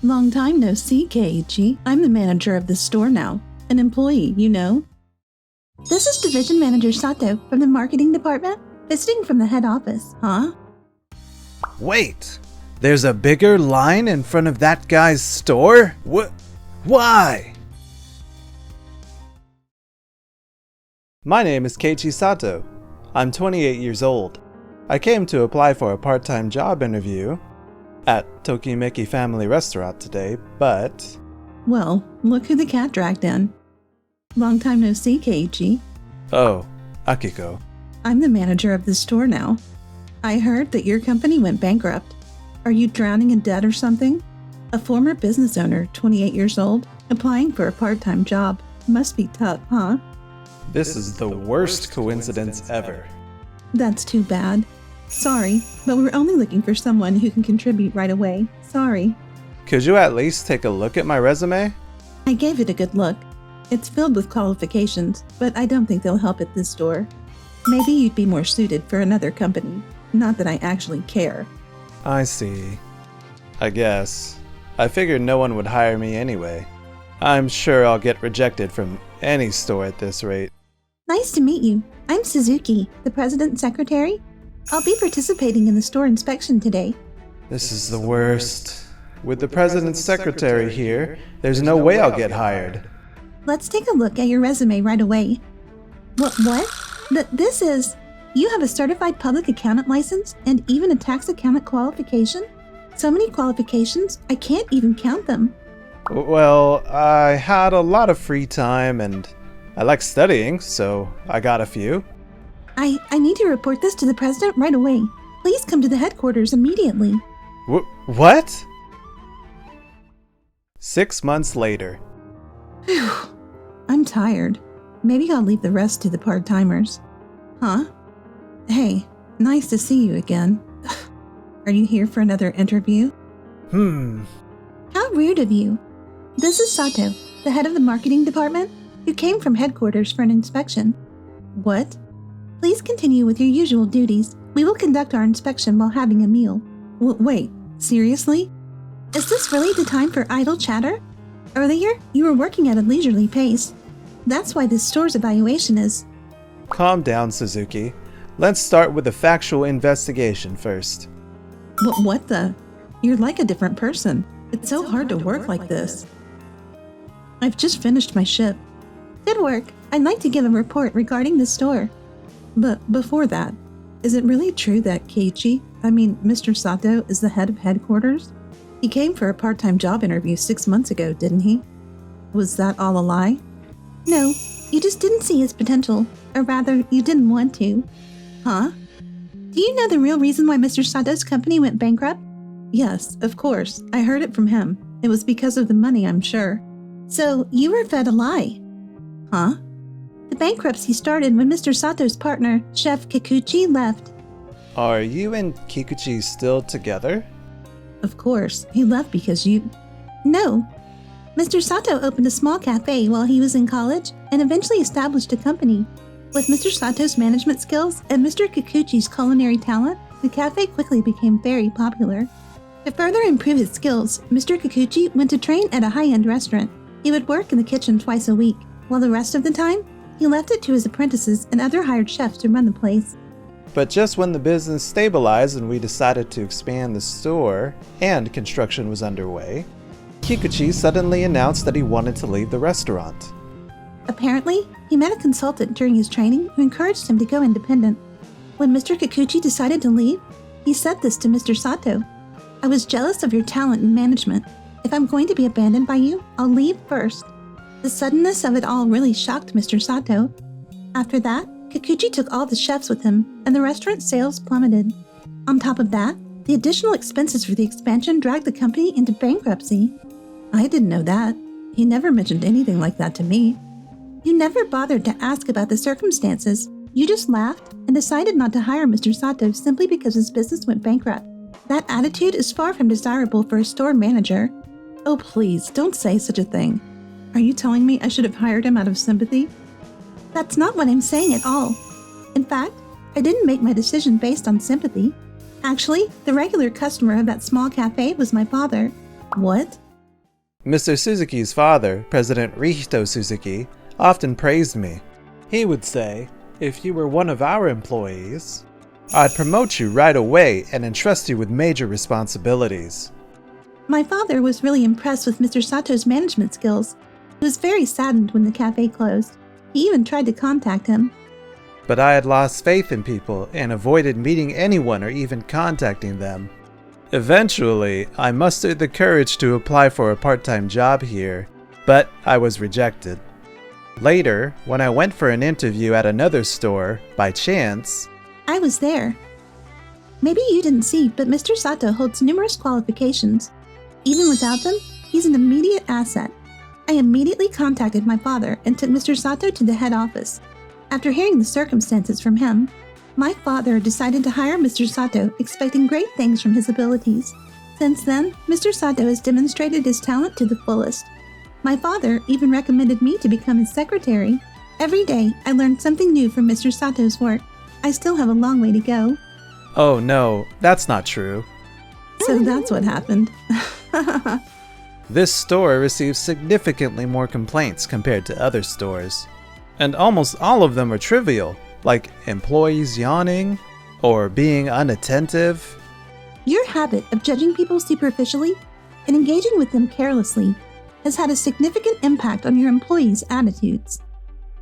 Long time no see, Keiichi. I'm the manager of the store now. An employee, you know. This is Division Manager Sato from the Marketing Department, visiting from the head office. Huh? Wait! There's a bigger line in front of that guy's store? Why? My name is Keiichi Sato. I'm 28 years old. I came to apply for a part-time job interview at Tokimeki Family Restaurant today, but... Well, look who the cat dragged in. Long time no see, Keiichi. Oh, Akiko. I'm the manager of the store now. I heard that your company went bankrupt. Are you drowning in debt or something? A former business owner, 28 years old, applying for a part-time job. Must be tough, huh? This is the worst coincidence ever. That's too bad. Sorry, but we're only looking for someone who can contribute right away. Sorry. Could you at least take a look at my resume? I gave it a good look. It's filled with qualifications, but I don't think they'll help at this store. Maybe you'd be more suited for another company. Not that I actually care. I see. I guess. I figured no one would hire me anyway. I'm sure I'll get rejected from any store at this rate. Nice to meet you. I'm Suzuki, the President's Secretary. I'll be participating in the store inspection today. This is the worst. With the President's Secretary here, there's no way I'll get hired. Let's take a look at your resume right away. What? This is... You have a certified public accountant license and even a tax accountant qualification? So many qualifications, I can't even count them. Well, I had a lot of free time and I like studying, so I got a few. I need to report this to the President right away. Please come to the headquarters immediately. What? 6 months later. Phew. I'm tired. Maybe I'll leave the rest to the part-timers. Huh? Hey, nice to see you again. Are you here for another interview? How rude of you. This is Sato, the head of the marketing department, who came from headquarters for an inspection. What? Please continue with your usual duties. We will conduct our inspection while having a meal. Wait, seriously? Is this really the time for idle chatter? Earlier, you were working at a leisurely pace. That's why this store's evaluation is... Calm down, Suzuki. Let's start with a factual investigation first. What the? You're like a different person. It's so hard to work like this. I've just finished my shift. Good work. I'd like to give a report regarding the store. But before that, is it really true that Mr. Sato is the head of headquarters? He came for a part-time job interview 6 months ago, didn't he? Was that all a lie? No, you just didn't see his potential. Or rather, you didn't want to. Huh? Do you know the real reason why Mr. Sato's company went bankrupt? Yes, of course. I heard it from him. It was because of the money, I'm sure. So, you were fed a lie. Huh? The bankruptcy started when Mr. Sato's partner, Chef Kikuchi, left. Are you and Kikuchi still together? Of course. He left because you... No. Mr. Sato opened a small cafe while he was in college and eventually established a company. With Mr. Sato's management skills and Mr. Kikuchi's culinary talent, the cafe quickly became very popular. To further improve his skills, Mr. Kikuchi went to train at a high-end restaurant. He would work in the kitchen twice a week, while the rest of the time, he left it to his apprentices and other hired chefs to run the place. But just when the business stabilized and we decided to expand the store and construction was underway, Kikuchi suddenly announced that he wanted to leave the restaurant. Apparently, he met a consultant during his training who encouraged him to go independent. When Mr. Kikuchi decided to leave, he said this to Mr. Sato. I was jealous of your talent in management. If I'm going to be abandoned by you, I'll leave first. The suddenness of it all really shocked Mr. Sato. After that, Kikuchi took all the chefs with him, and the restaurant sales plummeted. On top of that, the additional expenses for the expansion dragged the company into bankruptcy. I didn't know that. He never mentioned anything like that to me. You never bothered to ask about the circumstances. You just laughed and decided not to hire Mr. Sato simply because his business went bankrupt. That attitude is far from desirable for a store manager. Oh, please, don't say such a thing. Are you telling me I should have hired him out of sympathy? That's not what I'm saying at all. In fact, I didn't make my decision based on sympathy. Actually, the regular customer of that small cafe was my father. What? Mr. Suzuki's father, President Rihito Suzuki, often praised me. He would say, if you were one of our employees, I'd promote you right away and entrust you with major responsibilities. My father was really impressed with Mr. Sato's management skills. He was very saddened when the cafe closed. He even tried to contact him. But I had lost faith in people and avoided meeting anyone or even contacting them. Eventually, I mustered the courage to apply for a part-time job here, but I was rejected. Later, when I went for an interview at another store, by chance, I was there. Maybe you didn't see, but Mr. Sato holds numerous qualifications. Even without them, he's an immediate asset. I immediately contacted my father and took Mr. Sato to the head office. After hearing the circumstances from him, my father decided to hire Mr. Sato, expecting great things from his abilities. Since then, Mr. Sato has demonstrated his talent to the fullest. My father even recommended me to become his secretary. Every day, I learned something new from Mr. Sato's work. I still have a long way to go. Oh no, that's not true. So that's what happened. This store receives significantly more complaints compared to other stores. And almost all of them are trivial, like employees yawning or being unattentive. Your habit of judging people superficially and engaging with them carelessly has had a significant impact on your employees' attitudes.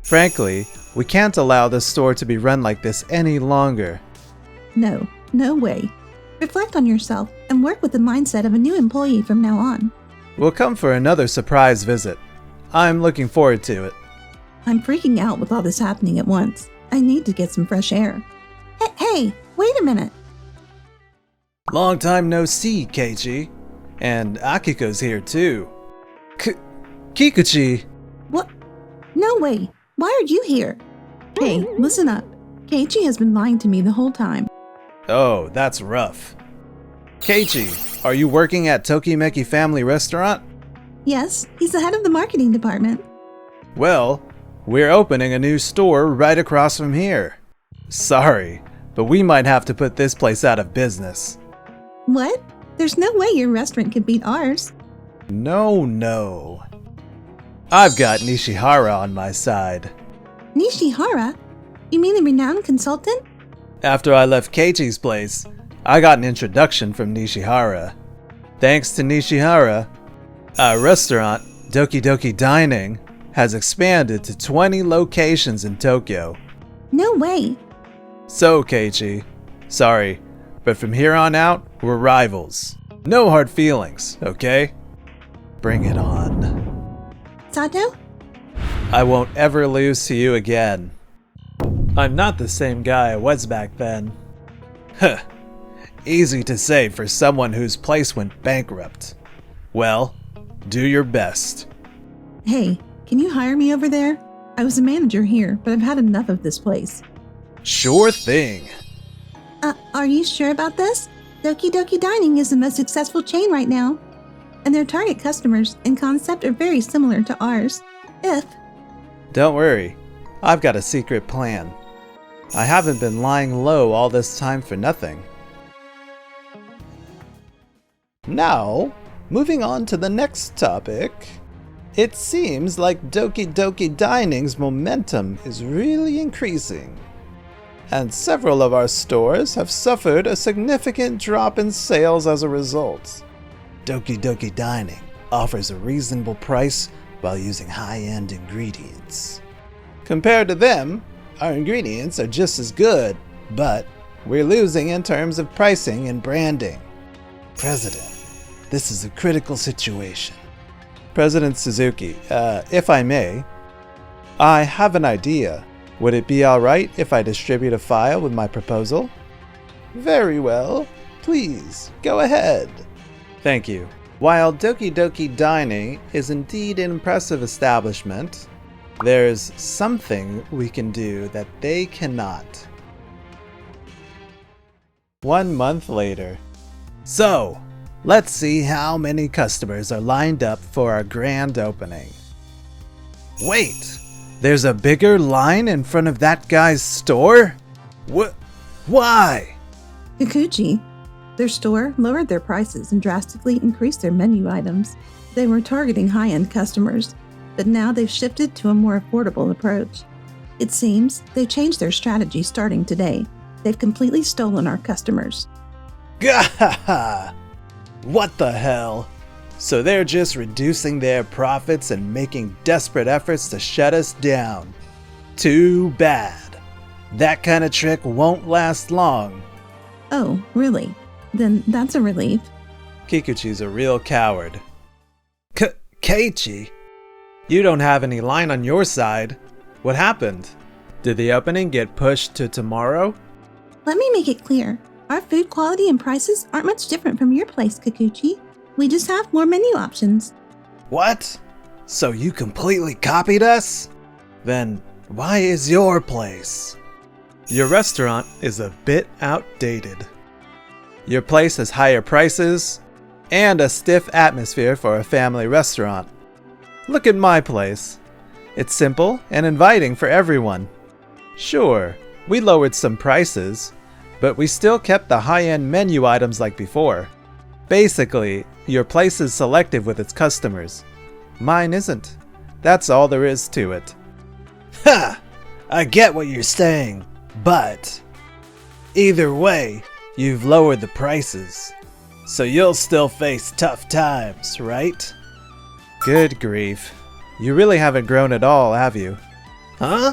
Frankly, we can't allow this store to be run like this any longer. No way. Reflect on yourself and work with the mindset of a new employee from now on. We'll come for another surprise visit. I'm looking forward to it. I'm freaking out with all this happening at once. I need to get some fresh air. Hey, wait a minute. Long time no see, Keiichi. And Akiko's here too. Kikuchi! What? No way. Why are you here? Hey, listen up. Keiichi has been lying to me the whole time. Oh, that's rough. Keiichi, are you working at Tokimeki Family Restaurant? Yes, he's the head of the marketing department. Well, we're opening a new store right across from here. Sorry, but we might have to put this place out of business. What? There's no way your restaurant could beat ours. No. I've got Nishihara on my side. Nishihara? You mean the renowned consultant? After I left Keiichi's place, I got an introduction from Nishihara. Thanks to Nishihara, our restaurant, Doki Doki Dining, has expanded to 20 locations in Tokyo. No way. So, Keiichi, sorry, but from here on out, we're rivals. No hard feelings, okay? Bring it on. Sato? I won't ever lose to you again. I'm not the same guy I was back then. Huh. Easy to say for someone whose place went bankrupt. Well, do your best. Hey, can you hire me over there? I was a manager here, but I've had enough of this place. Sure thing. Are you sure about this? Doki Doki Dining is the most successful chain right now, and their target customers and concept are very similar to ours. Don't worry, I've got a secret plan. I haven't been lying low all this time for nothing. Now, moving on to the next topic. It seems like Doki Doki Dining's momentum is really increasing, and several of our stores have suffered a significant drop in sales as a result. Doki Doki Dining offers a reasonable price while using high-end ingredients. Compared to them, our ingredients are just as good, but we're losing in terms of pricing and branding. President, this is a critical situation. President Suzuki, if I may, I have an idea. Would it be alright if I distribute a file with my proposal? Very well. Please, go ahead. Thank you. While Doki Doki Dining is indeed an impressive establishment, there's something we can do that they cannot. 1 month later. So, let's see how many customers are lined up for our grand opening. Wait! There's a bigger line in front of that guy's store? Why? Kikuchi, their store lowered their prices and drastically increased their menu items. They were targeting high-end customers, but now they've shifted to a more affordable approach. It seems they've changed their strategy starting today. They've completely stolen our customers. Gahaha! What the hell? So they're just reducing their profits and making desperate efforts to shut us down. Too bad. That kind of trick won't last long. Oh, really? Then that's a relief. Kikuchi's a real coward. Keiichi? You don't have any line on your side. What happened? Did the opening get pushed to tomorrow? Let me make it clear. Our food quality and prices aren't much different from your place, Kikuchi. We just have more menu options. What? So you completely copied us? Then why is your place? Your restaurant is a bit outdated. Your place has higher prices and a stiff atmosphere for a family restaurant. Look at my place. It's simple and inviting for everyone. Sure, we lowered some prices, but we still kept the high-end menu items like before. Basically, your place is selective with its customers. Mine isn't. That's all there is to it. Ha! I get what you're saying, but either way, you've lowered the prices. So you'll still face tough times, right? Good grief. You really haven't grown at all, have you? Huh?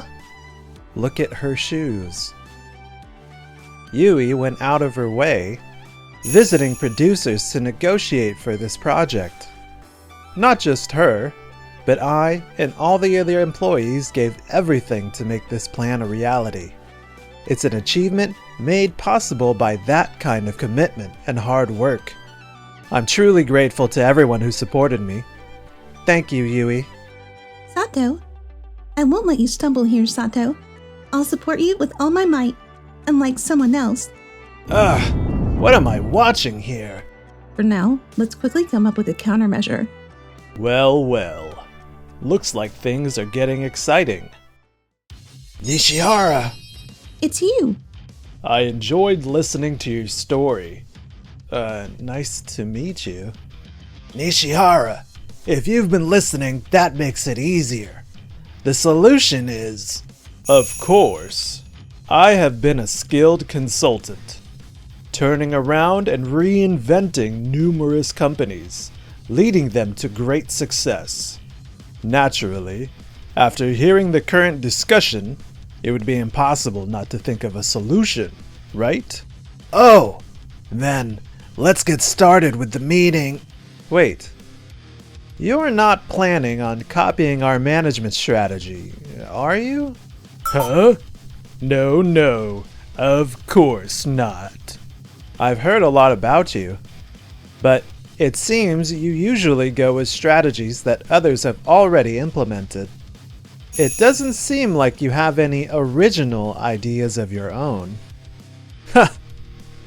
Look at her shoes. Yui went out of her way, visiting producers to negotiate for this project. Not just her, but I and all the other employees gave everything to make this plan a reality. It's an achievement made possible by that kind of commitment and hard work. I'm truly grateful to everyone who supported me. Thank you, Yui. Sato, I won't let you stumble here, Sato. I'll support you with all my might, unlike someone else. Ugh, what am I watching here? For now, let's quickly come up with a countermeasure. Well, well. Looks like things are getting exciting. Nishihara! It's you. I enjoyed listening to your story. Nice to meet you. Nishihara, if you've been listening, that makes it easier. The solution is... Of course. I have been a skilled consultant, turning around and reinventing numerous companies, leading them to great success. Naturally, after hearing the current discussion, it would be impossible not to think of a solution, right? Oh, then let's get started with the meeting. Wait, you're not planning on copying our management strategy, are you? Huh? No, of course not. I've heard a lot about you, but it seems you usually go with strategies that others have already implemented. It doesn't seem like you have any original ideas of your own. Ha!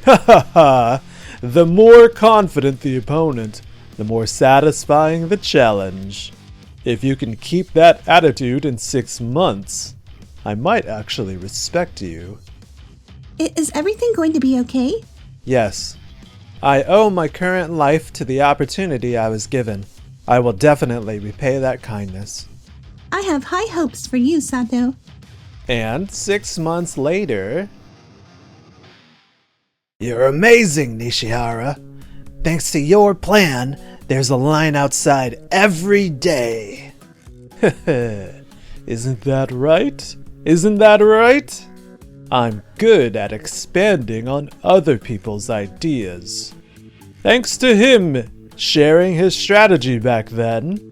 Ha ha ha! The more confident the opponent, the more satisfying the challenge. If you can keep that attitude in 6 months, I might actually respect you. Is everything going to be okay? Yes. I owe my current life to the opportunity I was given. I will definitely repay that kindness. I have high hopes for you, Sato. And 6 months later... You're amazing, Nishihara. Thanks to your plan, there's a line outside every day. Isn't that right? Isn't that right? I'm good at expanding on other people's ideas. Thanks to him sharing his strategy back then,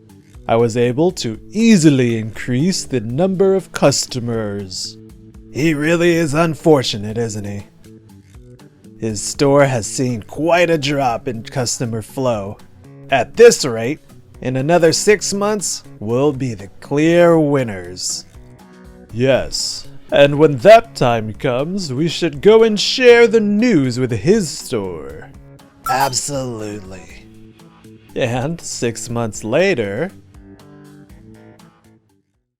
I was able to easily increase the number of customers. He really is unfortunate, isn't he? His store has seen quite a drop in customer flow. At this rate, in another 6 months, we'll be the clear winners. Yes, and when that time comes, we should go and share the news with his store. Absolutely. And 6 months later...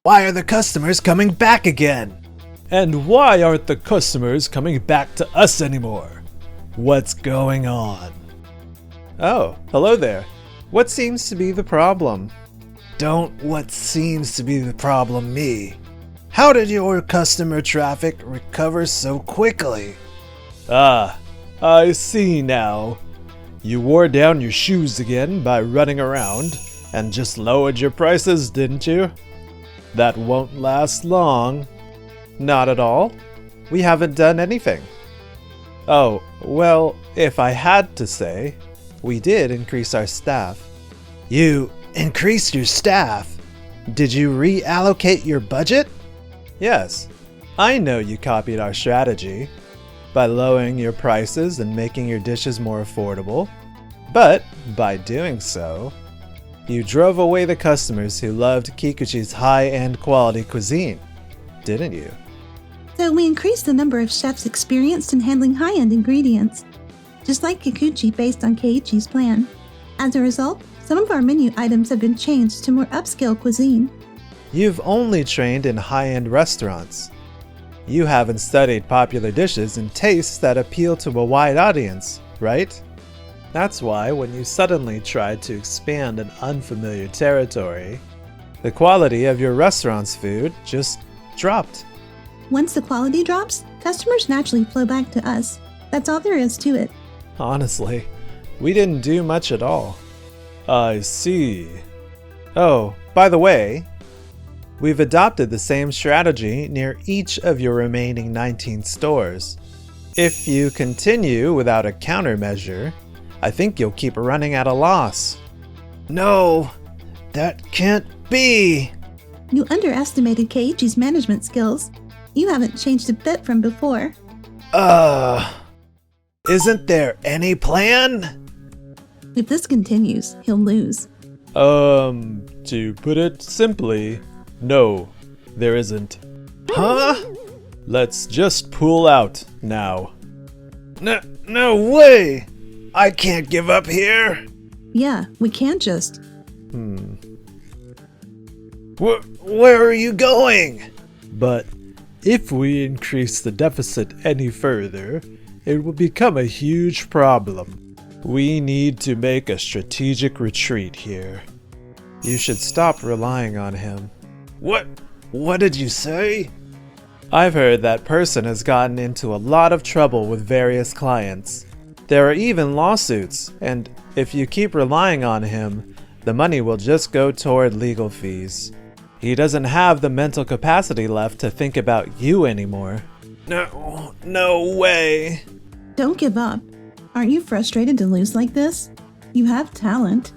Why are the customers coming back again? And why aren't the customers coming back to us anymore? What's going on? Oh, hello there. What seems to be the problem? Don't what seems to be the problem me. How did your customer traffic recover so quickly? Ah, I see now. You wore down your shoes again by running around and just lowered your prices, didn't you? That won't last long. Not at all. We haven't done anything. Oh, well, if I had to say, we did increase our staff. You increased your staff? Did you reallocate your budget? Yes, I know you copied our strategy by lowering your prices and making your dishes more affordable. But by doing so, you drove away the customers who loved Kikuchi's high-end quality cuisine, didn't you? So we increased the number of chefs experienced in handling high-end ingredients, just like Kikuchi based on Keiichi's plan. As a result, some of our menu items have been changed to more upscale cuisine. You've only trained in high-end restaurants. You haven't studied popular dishes and tastes that appeal to a wide audience, right? That's why when you suddenly tried to expand an unfamiliar territory, the quality of your restaurant's food just dropped. Once the quality drops, customers naturally flow back to us. That's all there is to it. Honestly, we didn't do much at all. I see. Oh, by the way, we've adopted the same strategy near each of your remaining 19 stores. If you continue without a countermeasure, I think you'll keep running at a loss. No, that can't be. You underestimated Keiichi's management skills. You haven't changed a bit from before. Isn't there any plan? If this continues, he'll lose. To put it simply, no, there isn't. Huh? Let's just pull out now. No way! I can't give up here. Yeah, we can't just. Where are you going? But if we increase the deficit any further, it will become a huge problem. We need to make a strategic retreat here. You should stop relying on him. What did you say? I've heard that person has gotten into a lot of trouble with various clients. There are even lawsuits, and if you keep relying on him, the money will just go toward legal fees. He doesn't have the mental capacity left to think about you anymore. No way. Don't give up. Aren't you frustrated to lose like this? You have talent.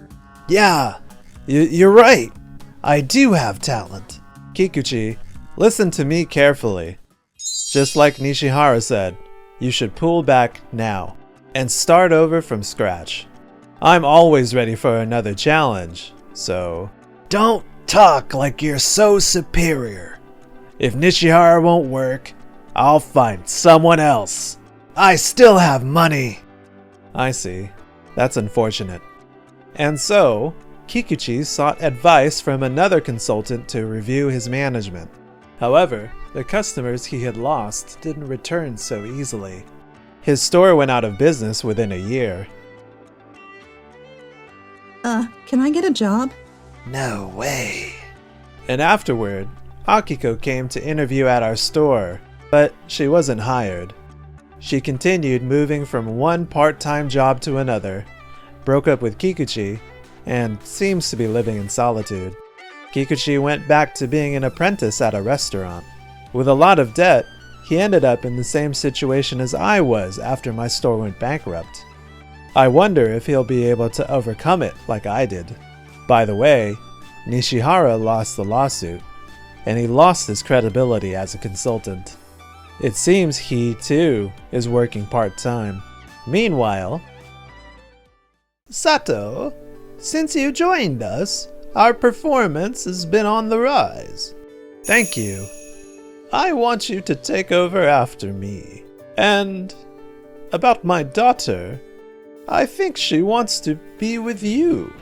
Yeah, you're right. I do have talent. Kikuchi, listen to me carefully. Just like Nishihara said, you should pull back now and start over from scratch. I'm always ready for another challenge, so... Don't talk like you're so superior. If Nishihara won't work, I'll find someone else. I still have money. I see. That's unfortunate. And so, Kikuchi sought advice from another consultant to review his management. However, the customers he had lost didn't return so easily. His store went out of business within a year. Can I get a job? No way. And afterward, Akiko came to interview at our store, but she wasn't hired. She continued moving from one part-time job to another, broke up with Kikuchi, and seems to be living in solitude. Kikuchi went back to being an apprentice at a restaurant. With a lot of debt, he ended up in the same situation as I was after my store went bankrupt. I wonder if he'll be able to overcome it like I did. By the way, Nishihara lost the lawsuit, and he lost his credibility as a consultant. It seems he, too, is working part-time. Meanwhile... Sato, since you joined us, our performance has been on the rise. Thank you. I want you to take over after me. And about my daughter, I think she wants to be with you,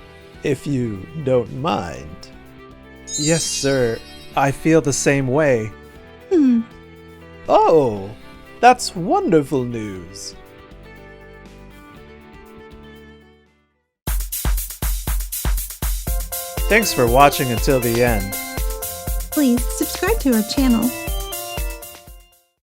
if you don't mind. Yes, sir. I feel the same way. Oh, that's wonderful news. Thanks for watching until the end. Please subscribe to our channel